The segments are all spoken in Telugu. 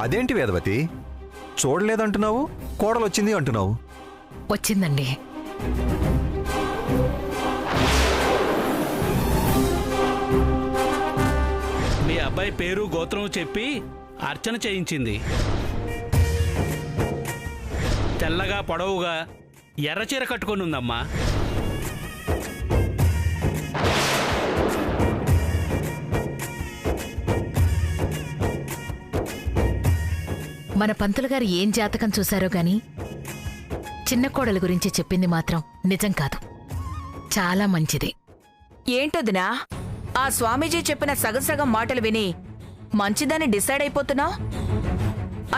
అదేంటి వేదవతి, చూడలేదంటున్నావు, కోడలొచ్చింది అంటున్నావు? వచ్చిందండి. మీ అబ్బాయి పేరు గోత్రం చెప్పి అర్చన చేయించింది. తెల్లగా పొడవుగా ఎర్రచీర కట్టుకొని ఉందమ్మా. మన పంతులు గారు ఏం జాతకం చూశారో గాని చిన్న కోడల గురించి చెప్పింది మాత్రం నిజం కాదు. చాలా మంచిది. ఏంటొదినా ఆ స్వామీజీ చెప్పిన సగం మాటలు విని మంచిదని డిసైడ్ అయిపోతున్నావు?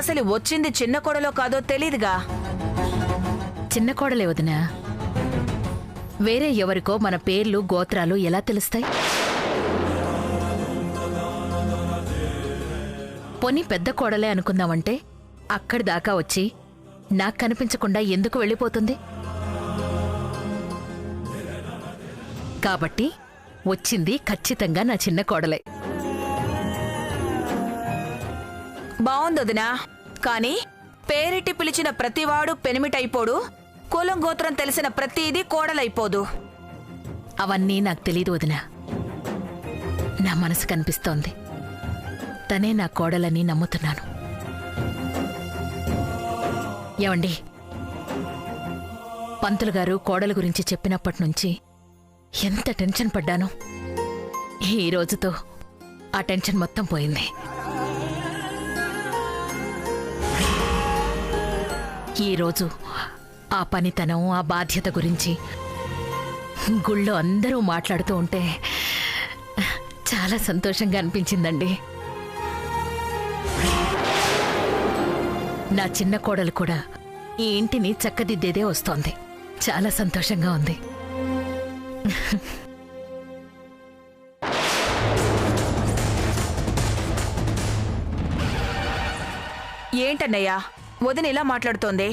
అసలు వచ్చింది చిన్న కోడలో కాదో తెలీదుగా. చిన్న కోడలే వదినా. వేరే ఎవరికో మన పేర్లు గోత్రాలు ఎలా తెలుస్తాయి? పోనీ పెద్ద కోడలే అనుకుందామంటే అక్కడి దాకా వచ్చి నాకు కనిపించకుండా ఎందుకు వెళ్ళిపోతుంది? కాబట్టి వచ్చింది ఖచ్చితంగా నా చిన్న కోడలే. బావుందొదినా. కాని పేరిటి పిలిచిన ప్రతివాడు పెనిమిటైపోడు, కులం గోత్రం తెలిసిన ప్రతిదీ కోడలైపోదు. అవన్నీ నాకు తెలీదు వదినా. నా మనసు కనిపిస్తోంది. తనే నా కోడలని నమ్ముతున్నాను. ఏమండి, పంతులు గారు కోడల గురించి చెప్పినప్పటినుంచి ఎంత టెన్షన్ పడ్డానో. ఈ రోజుతో ఆ టెన్షన్ మొత్తం పోయింది. ఈరోజు ఆ పనితనం, ఆ బాధ్యత గురించి గుళ్ళో అందరూ మాట్లాడుతూ ఉంటే చాలా సంతోషంగా అనిపించిందండి. నా చిన్న కోడలు కూడా ఈ ఇంటిని చక్కదిద్దేదే వస్తోంది. చాలా సంతోషంగా ఉంది. ఏంటన్నయ్యా వదిన ఇలా మాట్లాడుతోంది?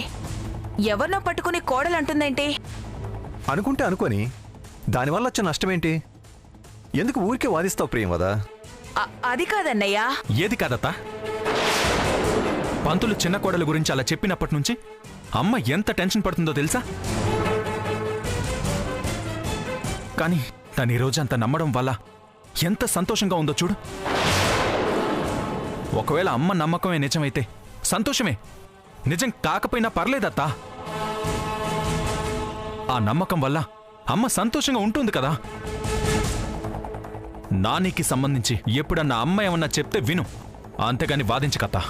ఎవరినో పట్టుకుని కోడలంటుందేంటి? అనుకుంటే అనుకోని దానివల్ల వచ్చే నష్టమేంటి? ఎందుకు ఊరికే వాదిస్తావు ప్రియంవదా? అది కాదన్నయ్యా. ఏది కాదత్త? పంతులు చిన్న కోడల గురించి అలా చెప్పినప్పటి నుంచి అమ్మ ఎంత టెన్షన్ పడుతుందో తెలుసా? కానీ తను ఈరోజు అంత నమ్మడం వల్ల ఎంత సంతోషంగా ఉందో చూడు. ఒకవేళ అమ్మ నమ్మకమే నిజమైతే సంతోషమే, నిజం కాకపోయినా పర్లేదత్తా. ఆ నమ్మకం వల్ల అమ్మ సంతోషంగా ఉంటుంది కదా. నానికి సంబంధించి ఎప్పుడన్నా అమ్మ ఏమన్నా చెప్తే విను, అంతేగాని వాదించకత్తా.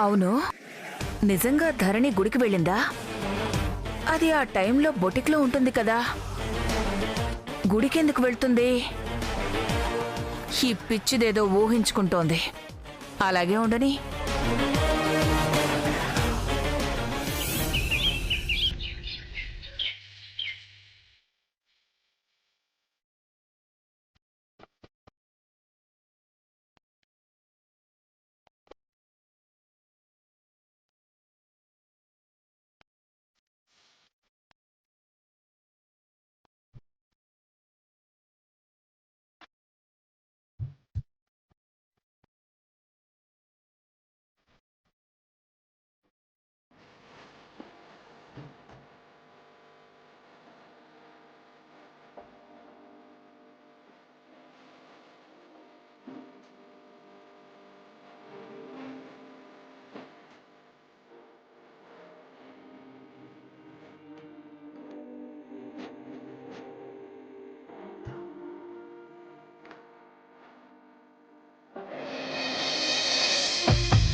అవును, నిజంగా ధరణి గుడికి వెళ్ళిందా? అది ఆ టైంలో బొటిక్లో ఉంటుంది కదా. గుడికెందుకు వెళ్తుంది? ఈ పిచ్చిదేదో ఊహించుకుంటోంది. అలాగే ఉండని.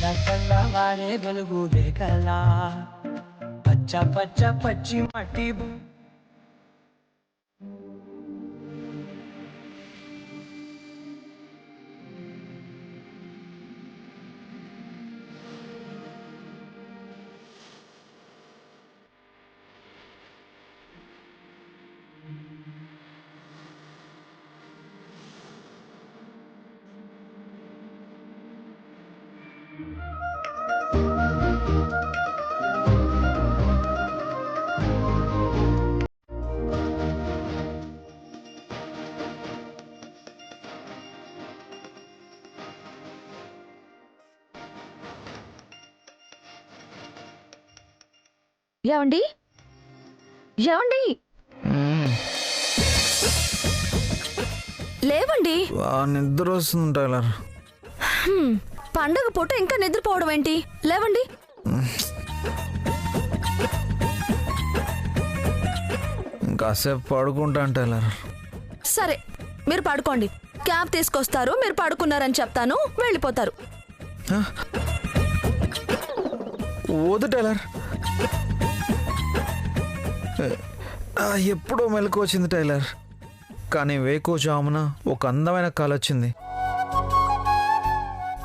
నకల్లవారే వెలుగు రేఖలా పచ్చ పచ్చ పచ్చి మట్టి ఏమండి ఏమండి లేవండి. నిద్ర వస్తుంది టైలర్. పండగ పూట ఇంకా నిద్రపోవడం ఏంటి? లేవండి. కాసేపు పడుకుంటాను టైలర్. సరే మీరు పడుకోండి. క్యాబ్ తీసుకొస్తారు, మీరు పడుకున్నారని చెప్తాను, వెళ్ళిపోతారు. వద్దు టైలర్. ఎప్పుడో మెలకు వచ్చింది టైలర్, కానీ వేకోజామున ఒక అందమైన కళ వచ్చింది.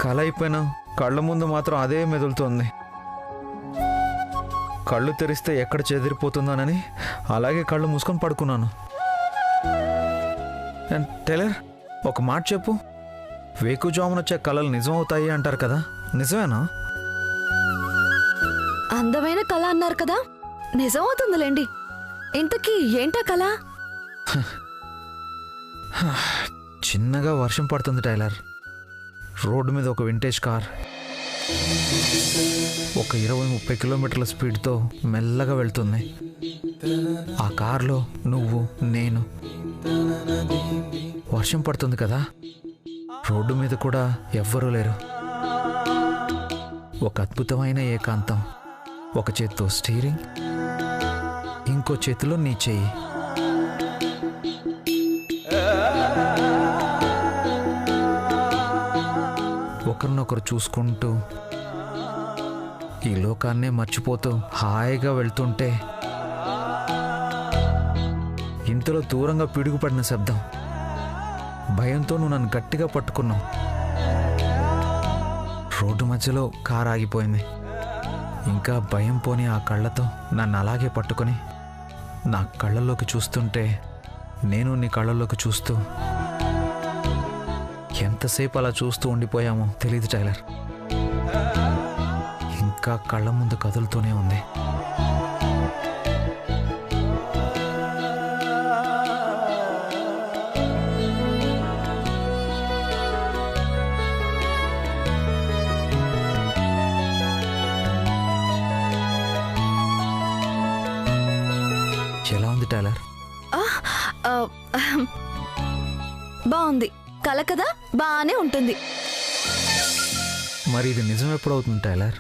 కళ అయిపోయినా కళ్ళ ముందు మాత్రం అదే మెదులుతోంది. కళ్ళు తెరిస్తే ఎక్కడ చెదిరిపోతుందోనని అలాగే కళ్ళు మూసుకొని పడుకున్నాను. టైలర్, ఒక మాట చెప్పు, వేకుజామున వచ్చే కళలు నిజమవుతాయి అంటారు కదా, నిజమేనా? అందమైన కళ అన్నారు కదా, నిజమవుతుందిలేండి. ఇంతకీ ఏంటా కళ? చిన్నగా వర్షం పడుతుంది టైలర్. రోడ్డు మీద ఒక వింటేజ్ కార్ ఒక 20-30 కిలోమీటర్ల స్పీడ్తో మెల్లగా వెళ్తుంది. ఆ కార్లో నువ్వు, నేను. వర్షం పడుతుంది కదా, రోడ్డు మీద కూడా ఎవ్వరూ లేరు. ఒక అద్భుతమైన ఏకాంతం. ఒక చేత్తో స్టీరింగ్, ఇంకో చేతిలో నీ చెయ్యి. ఒకరినొకరు చూసుకుంటూ ఈ లోకాన్నే మర్చిపోతూ హాయిగా వెళ్తుంటే ఇంతలో దూరంగా పిడుగుపడిన శబ్దం. భయంతో నువ్వు నన్ను గట్టిగా పట్టుకున్నావు. రోడ్డు మధ్యలో కారు ఆగిపోయింది. ఇంకా భయం పోని ఆ కళ్ళతో నన్ను అలాగే పట్టుకొని నా కళ్ళల్లోకి చూస్తుంటే నేను నీ కళ్ళల్లోకి చూస్తూ ఎంతసేపు అలా చూస్తూ ఉండిపోయామో తెలీదు టైలర్. ఇంకా కళ్ళ ముందు కదులుతూనే ఉంది. ఎలా ఉంది టైలర్? బాగుంది. కళ కదా, బాగానే ఉంటుంది. మరి ఇది నిజం ఎప్పుడవుతుంది టైలర్?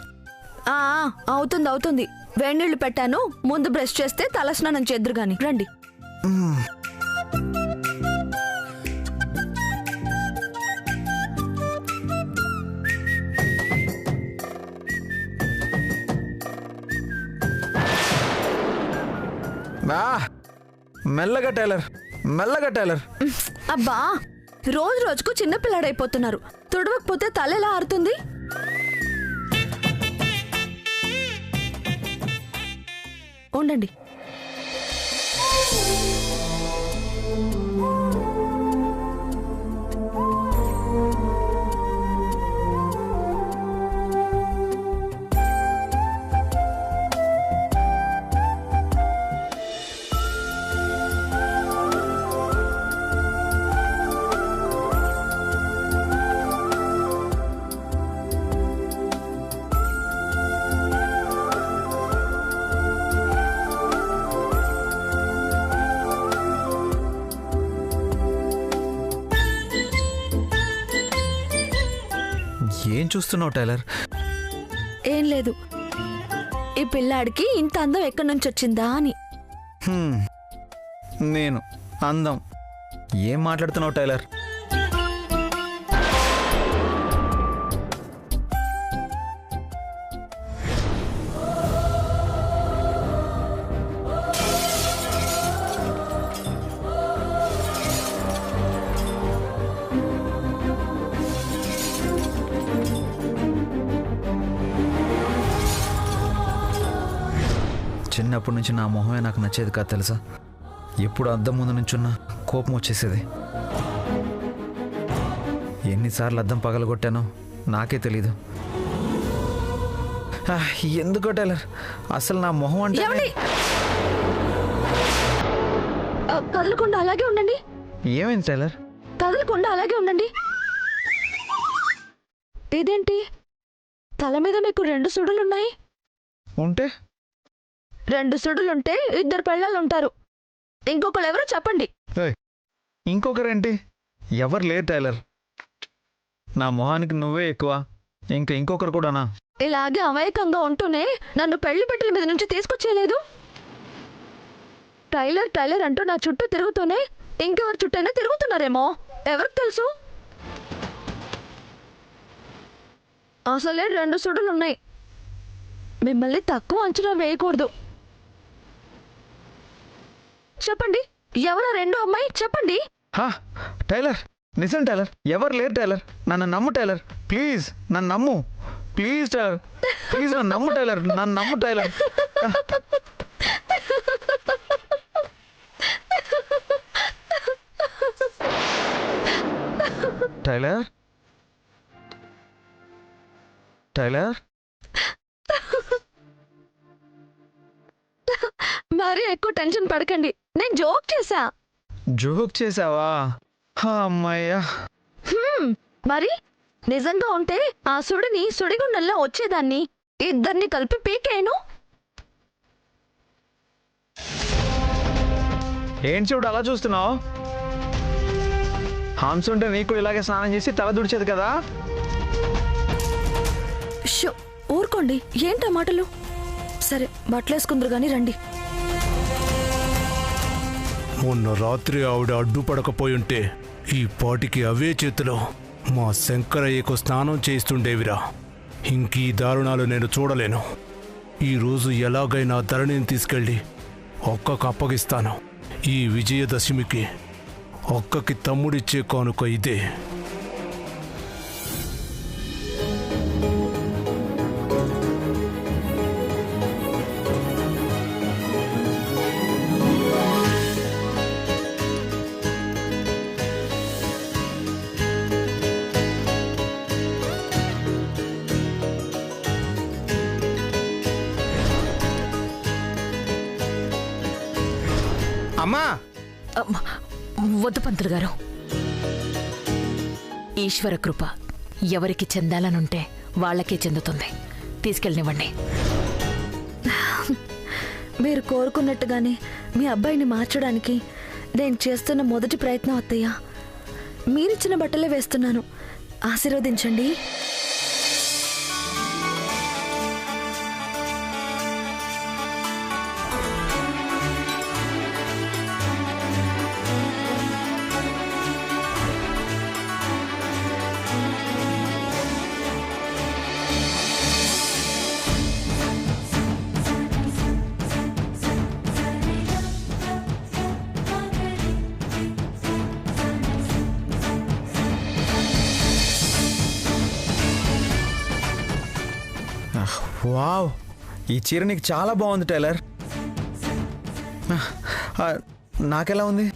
అవుతుంది అవుతుంది. వేడినీళ్లు పెట్టాను, ముందు బ్రష్ చేస్తే తలస్నానం చేద్దరు గాని. రండి. మెల్లగా టైలర్, మెల్లగా టైలర్. అబ్బా, రోజు రోజుకు చిన్నపిల్లాడైపోతున్నారు. తుడవకపోతే తల ఎలా ఆరుతుంది? ఉండండి. ఏం చూస్తున్నావు టైలర్? ఏం లేదు, ఈ పిల్లాడికి ఇంత అందం ఎక్కడి నుంచి వచ్చిందా అని. నేను అందం? ఏం మాట్లాడుతున్నావు టైలర్? చిన్నప్పటి నుంచి నా మొహమే నాకు నచ్చేది కాదు తెలుసా. ఎప్పుడు అద్దం ముందు నుంచున్నా కోపం వచ్చేసేది. ఎన్నిసార్లు అద్దం పగలగొట్టానో నాకే తెలీదు. ఎందుకో టైలర్, అసలు నా మొహం అంటే కదలకుండా అలాగే ఉండండి. ఏమైంది టైలర్? కదలకుండా అలాగే ఉండండి. ఇదేంటి, తల మీద మీకు 2 సుడులున్నాయి? ఉంటే 2 సుడులుంటే 2 పెళ్ళాలుంటారు. ఇంకొకరు ఎవరో చెప్పండి. ఇంకొకరేంటి? ఎవరు లేరు టైలర్. నా మొహానికి నువ్వే ఎక్కువ. ఇంకొకరు కూడానా? ఇలాగే అమాయకంగా ఉంటూనే నన్ను పెళ్లి పెట్టెల మీద నుంచి తీసుకొచ్చేయలేదు. టైలర్ టైలర్ అంటూ నా చుట్టూ తిరుగుతూనే ఇంకెవరి చుట్టైనా తిరుగుతున్నారేమో, ఎవరికి తెలుసు? అసలే 2 సుడులున్నాయి. మిమ్మల్ని తక్కువ అంచనా వేయకూడదు. చెప్పండి, ఎవరా 2వ అమ్మాయి? చెప్పండి. టైలర్, నిజం టైలర్, ఎవరు లేరు టైలర్. నన్ను నమ్ము టైలర్, ప్లీజ్ నన్ను నమ్ము. ప్లీజ్ టైలర్, ప్లీజ్ నన్ను నమ్ము టైలర్, నన్ను నమ్ము టైలర్. టైలర్, టైలర్, మరీ ఎక్కువ టెన్షన్ పడకండి, నేను జోక్ చేశా. జోక్ చేసావా? అమ్మాయ్యా. మరి నిజంగా ఉంటే ఆ సుడిని సుడిగుండంలో వచ్చేదాన్ని. 2 కలిపి పీకేను. ఏంటి చూడు అలా చూస్తున్నావు? హామ్స్ ఉంటే నీకు ఇలాగే స్నానం చేసి తల దుడిచేది కదా. ఊరుకోండి, ఏంటా మాటలు? సరే, బట్టలేసుకుందరు గాని రండి. మొన్న రాత్రి ఆవిడ అడ్డుపడకపోయుంటే ఈ పాటికి అవే చేతిలో మా శంకరయ్యకు స్నానం చేస్తుండేవిరా. ఇంకీ దారుణాలు నేను చూడలేను. ఈరోజు ఎలాగైనా ధరణిని తీసుకెళ్ళి ఒక్కకు అప్పగిస్తాను. ఈ విజయదశమికి ఒక్కకి తమ్ముడిచ్చే కానుక ఇదే. అమ్మా, వద్దు పంతులు గారు. ఈశ్వర కృప ఎవరికి చెందాలనుంటే వాళ్ళకే చెందుతుంది. తీసుకెళ్ళనివ్వండి. మీరు కోరుకున్నట్టుగానే మీ అబ్బాయిని మార్చడానికి నేను చేస్తున్న మొదటి ప్రయత్నం అత్తయ్య. మీరిచ్చిన బట్టలే వేస్తున్నాను, ఆశీర్వదించండి. వావ్, ఈ చీర నీకు చాలా బాగుంది టైలర్. నాకెలా ఉంది?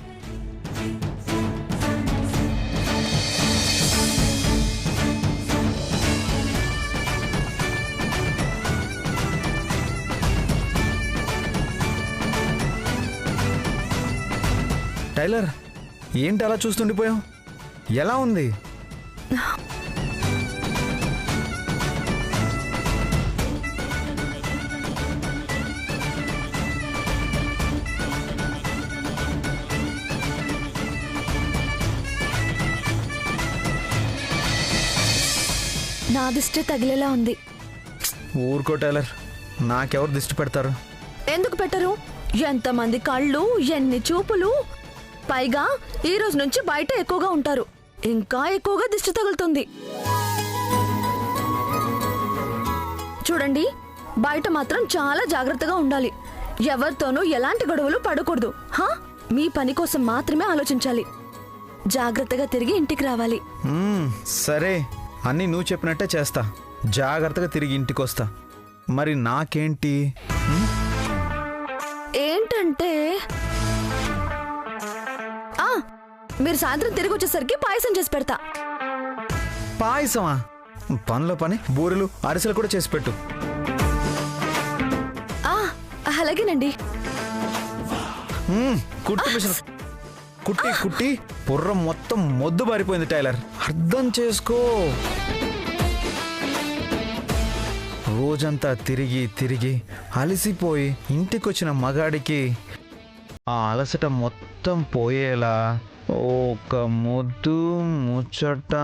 టైలర్, ఏంటి అలా చూస్తుండిపోయావు? ఎలా ఉంది? నా దిష్టి తగిలేలా ఉంది. ఊరుకో టైలర్, నాకెవరు దిష్టి పెడతారు? ఎందుకు పెట్టరు? ఎంతమంది కళ్ళు, ఎన్ని చూపులు. పైగా ఈ రోజు నుంచి బయట ఎక్కువగా ఉంటారు, ఇంకా ఎక్కువగా దిష్టి తగులుతుంది. చూడండి, బయట మాత్రం చాలా జాగ్రత్తగా ఉండాలి. ఎవరితోనూ ఎలాంటి గొడవలు పడకూడదు. మీ పని కోసం మాత్రమే ఆలోచించాలి. జాగ్రత్తగా తిరిగి ఇంటికి రావాలి. సరే, అన్నీ నువ్వు చెప్పినట్టే చేస్తా. జాగ్రత్తగా తిరిగి ఇంటికి వస్తా. మరి నాకేంటి? ఏంటంటే మీరు సాయంత్రం తిరిగి వచ్చేసరికి పాయసం చేసి పెడతా. పాయసమా? పనిలో పని బూరెలు అరిసెలు కూడా చేసి పెట్టు. అలాగేనండి. కుట్టు మిషన్ కుట్టి కుట్టి పుర్రం మొత్తం మొద్దు బారిపోయింది టైలర్, అర్థం చేసుకో. రోజంతా తిరిగి తిరిగి అలసిపోయి ఇంటికొచ్చిన మగాడికి ఆ అలసట మొత్తం పోయేలా ఒక ముద్దు ముచ్చట.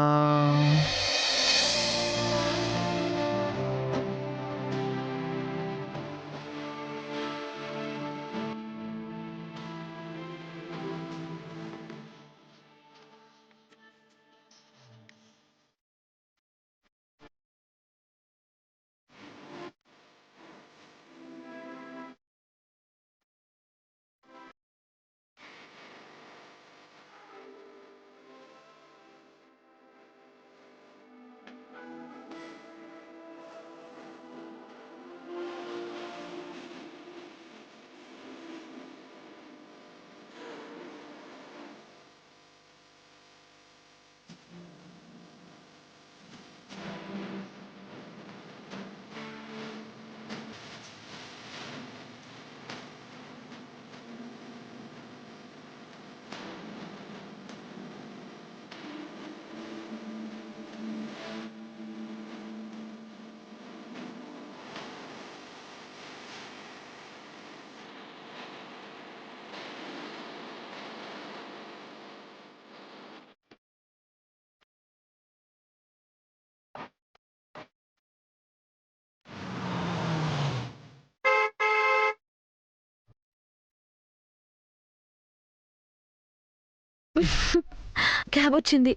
క్యాబ్ వచ్చింది.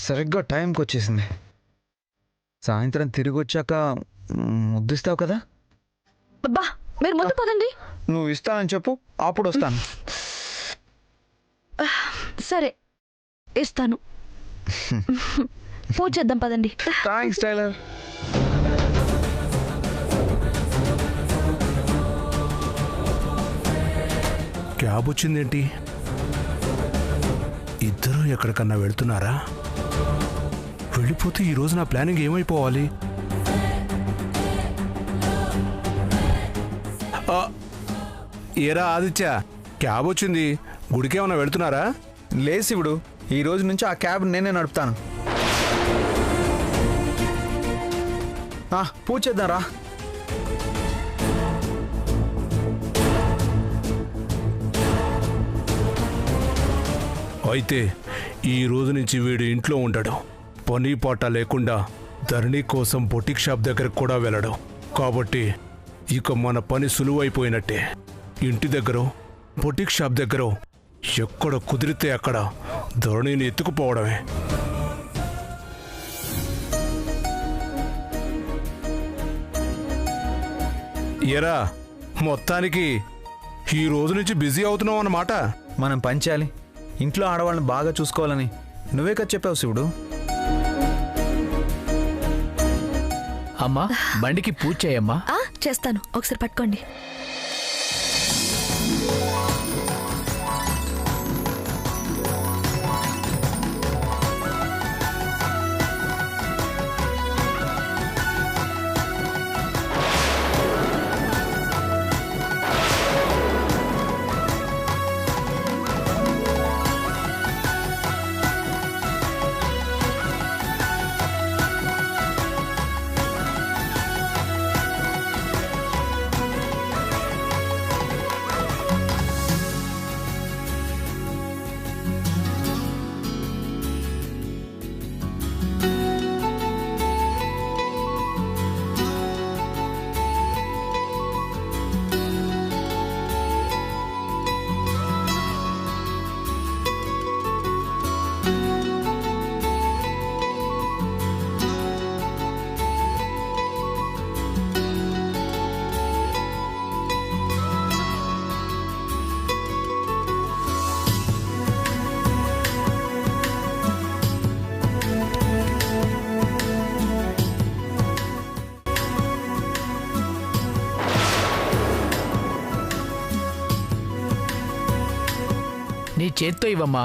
సరిగ్గా టైంకి వచ్చేసింది. సాయంత్రం తిరిగి వచ్చాక ముద్దిస్తావు కదా? అబ్బా మీరు ముందు పదండి. నువ్వు ఇస్తానని చెప్పు, అప్పుడు వస్తాను. సరే ఇస్తాను. పూజ చేద్దాం పదండి. Thanks tailor. క్యాబ్ వచ్చిందేంటి? ఇద్దరూ ఎక్కడికన్నా వెళ్తున్నారా? వెళ్ళిపోతే ఈరోజు నా ప్లానింగ్ ఏమైపోవాలి? ఏరా ఆదిత్య, క్యాబ్ వచ్చింది, గుడికేమన్నా వెళ్తున్నారా? లేసివుడు, ఈ రోజు నుంచి ఆ క్యాబ్ నేనే నడుపుతాను. పూజ చేద్దాం రా. అయితే ఈ రోజు నుంచి వీడు ఇంట్లో ఉండడు, పని పాట లేకుండా ధరణి కోసం బొటిక్ షాప్ దగ్గరకు కూడా వెళ్ళడు. కాబట్టి ఇక మన పని సులువైపోయినట్టే. ఇంటి దగ్గర బొటిక్ షాప్ దగ్గర ఎక్కడ కుదిరితే అక్కడ ధరణిని ఎత్తుకుపోవడమే. ఎరా, మొత్తానికి ఈ రోజు నుంచి బిజీ అవుతున్నావు అన్నమాట. మనం పని చేయాలి, ఇంట్లో ఆడవాళ్ళని బాగా చూసుకోవాలని నువ్వే కదా చెప్పావు శివుడు. అమ్మా, బండికి పూజ చేయమ్మా. చేస్తాను, ఒకసారి పట్టుకోండి. నీ చేత్తో ఇవ్వమ్మా.